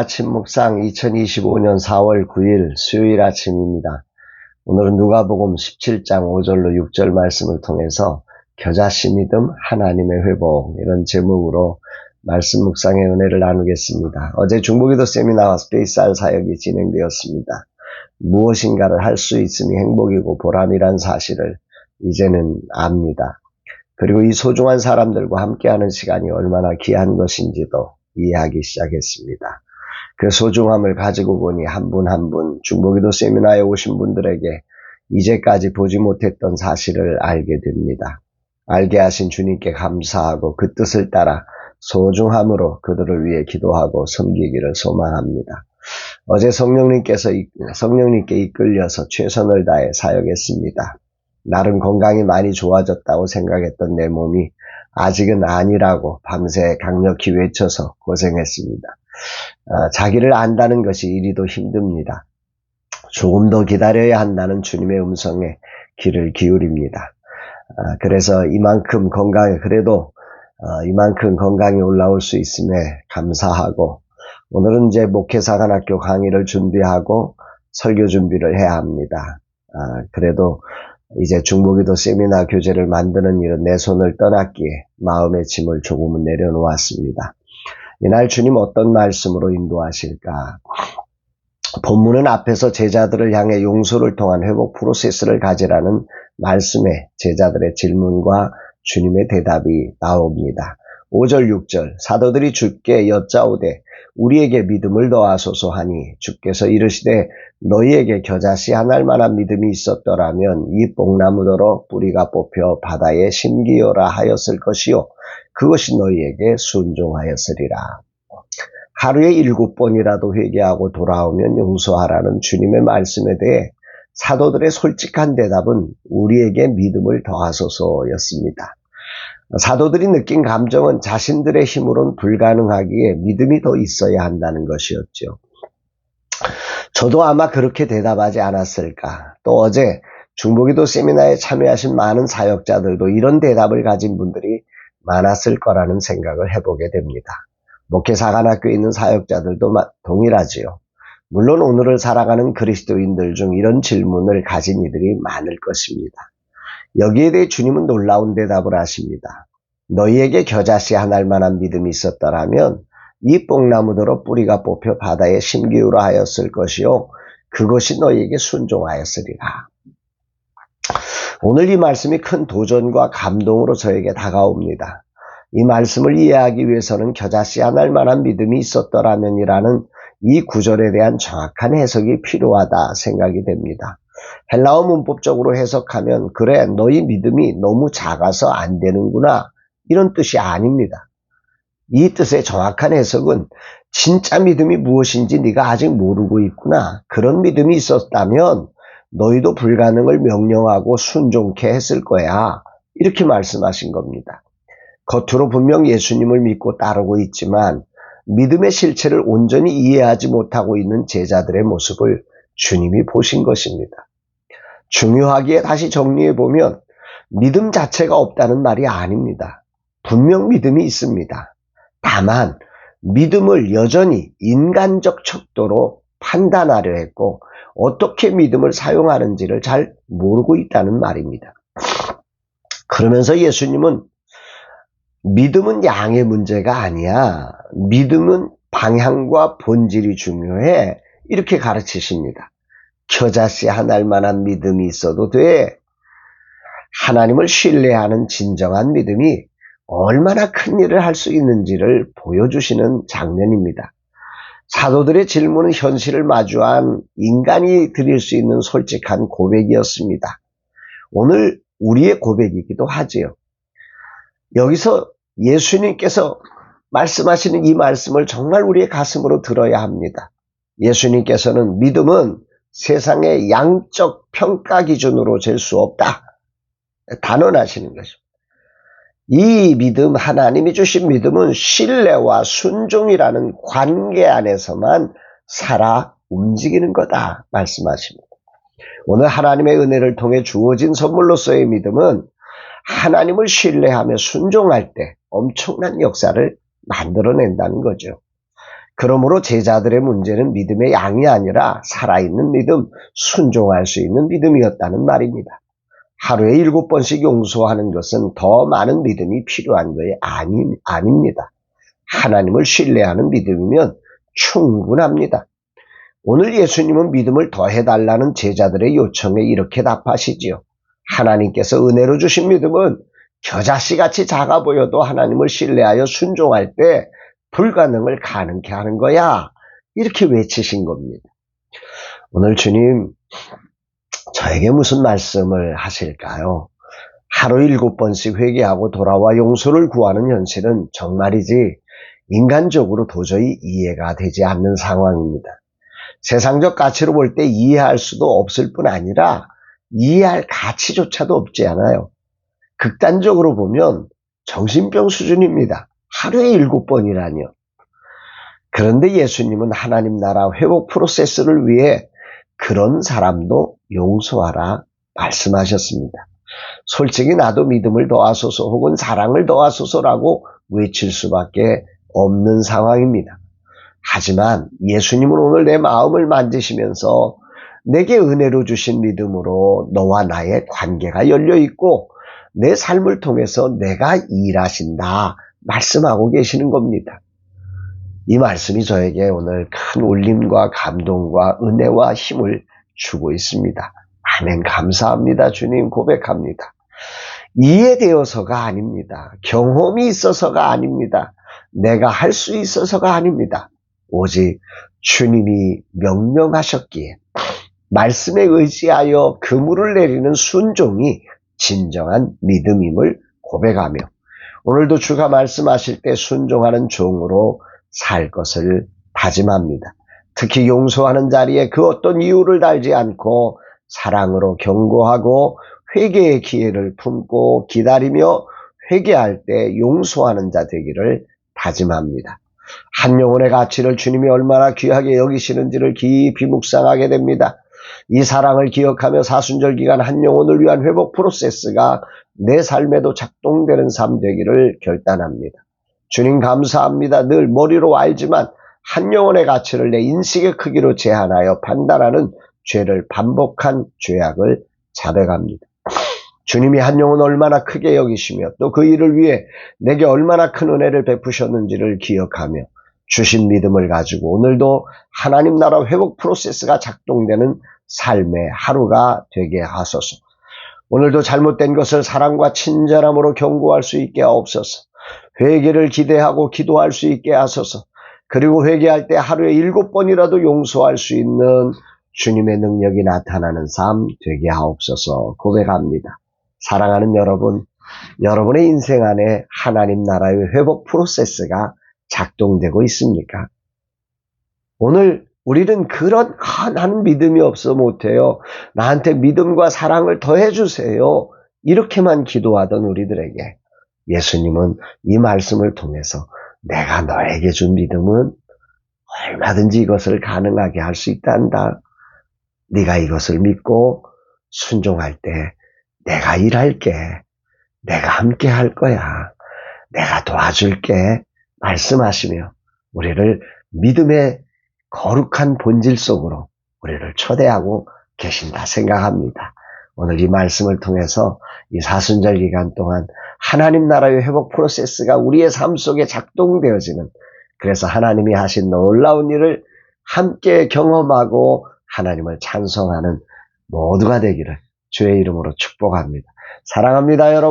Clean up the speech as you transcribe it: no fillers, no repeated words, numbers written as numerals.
아침 묵상 2025년 4월 9일 수요일 아침입니다. 오늘은 누가복음 17장 5절로 6절 말씀을 통해서 겨자씨 믿음 하나님의 회복 이런 제목으로 말씀 묵상의 은혜를 나누겠습니다. 어제 중보기도 세미나와 스페이스R 사역이 진행되었습니다. 무엇인가를 할 수 있음이 행복이고 보람이란 사실을 이제는 압니다. 그리고 이 소중한 사람들과 함께하는 시간이 얼마나 귀한 것인지도 이해하기 시작했습니다. 그 소중함을 가지고 보니 한 분 한 분 중보기도 세미나에 오신 분들에게 이제까지 보지 못했던 사실을 알게 됩니다. 알게 하신 주님께 감사하고 그 뜻을 따라 소중함으로 그들을 위해 기도하고 섬기기를 소망합니다. 어제 성령님께 이끌려서 최선을 다해 사역했습니다. 나름 건강이 많이 좋아졌다고 생각했던 내 몸이 아직은 아니라고 밤새 강력히 외쳐서 고생했습니다. 자기를 안다는 것이 이리도 힘듭니다. 조금 더 기다려야 한다는 주님의 음성에 귀를 기울입니다. 그래서 이만큼 건강이 올라올 수 있음에 감사하고, 오늘은 이제 목회사관학교 강의를 준비하고 설교 준비를 해야 합니다. 그래도 이제 중보기도 세미나 교재를 만드는 일은 내 손을 떠났기에 마음의 짐을 조금은 내려놓았습니다. 이날 주님 어떤 말씀으로 인도하실까? 본문은 앞에서 제자들을 향해 용서를 통한 회복 프로세스를 가지라는 말씀에 제자들의 질문과 주님의 대답이 나옵니다. 5절 6절 사도들이 주께 여짜오되 우리에게 믿음을 더하소서 하니 주께서 이르시되 너희에게 겨자씨 하나일 만한 믿음이 있었더라면 이 뽕나무더러 뿌리가 뽑혀 바다에 심기어라 하였을 것이요 그것이 너희에게 순종하였으리라. 하루에 7번이라도 회개하고 돌아오면 용서하라는 주님의 말씀에 대해 사도들의 솔직한 대답은 우리에게 믿음을 더하소서였습니다. 사도들이 느낀 감정은 자신들의 힘으로는 불가능하기에 믿음이 더 있어야 한다는 것이었죠. 저도 아마 그렇게 대답하지 않았을까. 또 어제 중보기도 세미나에 참여하신 많은 사역자들도 이런 대답을 가진 분들이 많았을 거라는 생각을 해보게 됩니다. 목회사관학교에 있는 사역자들도 동일하지요. 물론 오늘을 살아가는 그리스도인들 중 이런 질문을 가진 이들이 많을 것입니다. 여기에 대해 주님은 놀라운 대답을 하십니다. 너희에게 겨자씨 하나일 만한 믿음이 있었더라면 이 뽕나무더러 뿌리가 뽑혀 바다에 심기우라 하였을 것이요 그것이 너희에게 순종하였으리라. 오늘 이 말씀이 큰 도전과 감동으로 저에게 다가옵니다. 이 말씀을 이해하기 위해서는 겨자씨 하나일 만한 믿음이 있었더라면이라는 이 구절에 대한 정확한 해석이 필요하다 생각이 됩니다. 헬라어 문법적으로 해석하면 그래 너희 믿음이 너무 작아서 안 되는구나 이런 뜻이 아닙니다. 이 뜻의 정확한 해석은 진짜 믿음이 무엇인지 네가 아직 모르고 있구나. 그런 믿음이 있었다면 너희도 불가능을 명령하고 순종케 했을 거야. 이렇게 말씀하신 겁니다. 겉으로 분명 예수님을 믿고 따르고 있지만 믿음의 실체를 온전히 이해하지 못하고 있는 제자들의 모습을 주님이 보신 것입니다. 중요하기에 다시 정리해보면 믿음 자체가 없다는 말이 아닙니다. 분명 믿음이 있습니다. 다만 믿음을 여전히 인간적 척도로 판단하려 했고 어떻게 믿음을 사용하는지를 잘 모르고 있다는 말입니다. 그러면서 예수님은 믿음은 양의 문제가 아니야. 믿음은 방향과 본질이 중요해. 이렇게 가르치십니다. 겨자씨 하나일 만한 믿음이 있어도 돼. 하나님을 신뢰하는 진정한 믿음이 얼마나 큰 일을 할 수 있는지를 보여주시는 장면입니다. 사도들의 질문은 현실을 마주한 인간이 드릴 수 있는 솔직한 고백이었습니다. 오늘 우리의 고백이기도 하지요. 여기서 예수님께서 말씀하시는 이 말씀을 정말 우리의 가슴으로 들어야 합니다. 예수님께서는 믿음은 세상의 양적 평가 기준으로 잴 수 없다. 단언하시는 것입니다. 이 믿음, 하나님이 주신 믿음은 신뢰와 순종이라는 관계 안에서만 살아 움직이는 거다 말씀하십니다. 오늘 하나님의 은혜를 통해 주어진 선물로서의 믿음은 하나님을 신뢰하며 순종할 때 엄청난 역사를 만들어낸다는 거죠. 그러므로 제자들의 문제는 믿음의 양이 아니라 살아있는 믿음, 순종할 수 있는 믿음이었다는 말입니다. 하루에 7번씩 용서하는 것은 더 많은 믿음이 필요한 것이 아닙니다. 하나님을 신뢰하는 믿음이면 충분합니다. 오늘 예수님은 믿음을 더해달라는 제자들의 요청에 이렇게 답하시지요. 하나님께서 은혜로 주신 믿음은 겨자씨같이 작아 보여도 하나님을 신뢰하여 순종할 때 불가능을 가능케 하는 거야. 이렇게 외치신 겁니다. 오늘 주님 저에게 무슨 말씀을 하실까요? 하루 7번씩 회개하고 돌아와 용서를 구하는 현실은 정말이지 인간적으로 도저히 이해가 되지 않는 상황입니다. 세상적 가치로 볼 때 이해할 수도 없을 뿐 아니라 이해할 가치조차도 없지 않아요. 극단적으로 보면 정신병 수준입니다. 하루에 7번이라뇨. 그런데 예수님은 하나님 나라 회복 프로세스를 위해 그런 사람도 용서하라 말씀하셨습니다. 솔직히 나도 믿음을 더하소서 혹은 사랑을 더하소서라고 외칠 수밖에 없는 상황입니다. 하지만 예수님은 오늘 내 마음을 만지시면서 내게 은혜로 주신 믿음으로 너와 나의 관계가 열려있고 내 삶을 통해서 내가 일하신다 말씀하고 계시는 겁니다. 이 말씀이 저에게 오늘 큰 울림과 감동과 은혜와 힘을 주고 있습니다. 아멘. 감사합니다. 주님 고백합니다. 이해되어서가 아닙니다. 경험이 있어서가 아닙니다. 내가 할 수 있어서가 아닙니다. 오직 주님이 명령하셨기에 말씀에 의지하여 그물을 내리는 순종이 진정한 믿음임을 고백하며 오늘도 주가 말씀하실 때 순종하는 종으로 살 것을 다짐합니다. 특히 용서하는 자리에 그 어떤 이유를 달지 않고 사랑으로 경고하고 회개의 기회를 품고 기다리며 회개할 때 용서하는 자 되기를 다짐합니다. 한 영혼의 가치를 주님이 얼마나 귀하게 여기시는지를 깊이 묵상하게 됩니다. 이 사랑을 기억하며 사순절 기간 한 영혼을 위한 회복 프로세스가 내 삶에도 작동되는 삶 되기를 결단합니다. 주님 감사합니다. 늘 머리로 알지만 한 영혼의 가치를 내 인식의 크기로 제한하여 판단하는 죄를 반복한 죄악을 자백합니다. 주님이 한 영혼 얼마나 크게 여기시며 또 그 일을 위해 내게 얼마나 큰 은혜를 베푸셨는지를 기억하며 주신 믿음을 가지고 오늘도 하나님 나라 회복 프로세스가 작동되는 삶의 하루가 되게 하소서. 오늘도 잘못된 것을 사랑과 친절함으로 경고할 수 있게 하옵소서. 회개를 기대하고 기도할 수 있게 하소서. 그리고 회개할 때 하루에 7번이라도 용서할 수 있는 주님의 능력이 나타나는 삶 되게 하옵소서. 고백합니다. 사랑하는 여러분, 여러분의 인생 안에 하나님 나라의 회복 프로세스가 작동되고 있습니까? 오늘 우리는 그런 나는 믿음이 없어 못해요. 나한테 믿음과 사랑을 더해주세요. 이렇게만 기도하던 우리들에게 예수님은 이 말씀을 통해서 내가 너에게 준 믿음은 얼마든지 이것을 가능하게 할 수 있단다. 네가 이것을 믿고 순종할 때 내가 일할게. 내가 함께 할 거야. 내가 도와줄게. 말씀하시며 우리를 믿음의 거룩한 본질 속으로 우리를 초대하고 계신다 생각합니다. 오늘 이 말씀을 통해서 이 사순절 기간 동안 하나님 나라의 회복 프로세스가 우리의 삶 속에 작동되어지는 그래서 하나님이 하신 놀라운 일을 함께 경험하고 하나님을 찬송하는 모두가 되기를 주의 이름으로 축복합니다. 사랑합니다, 여러분.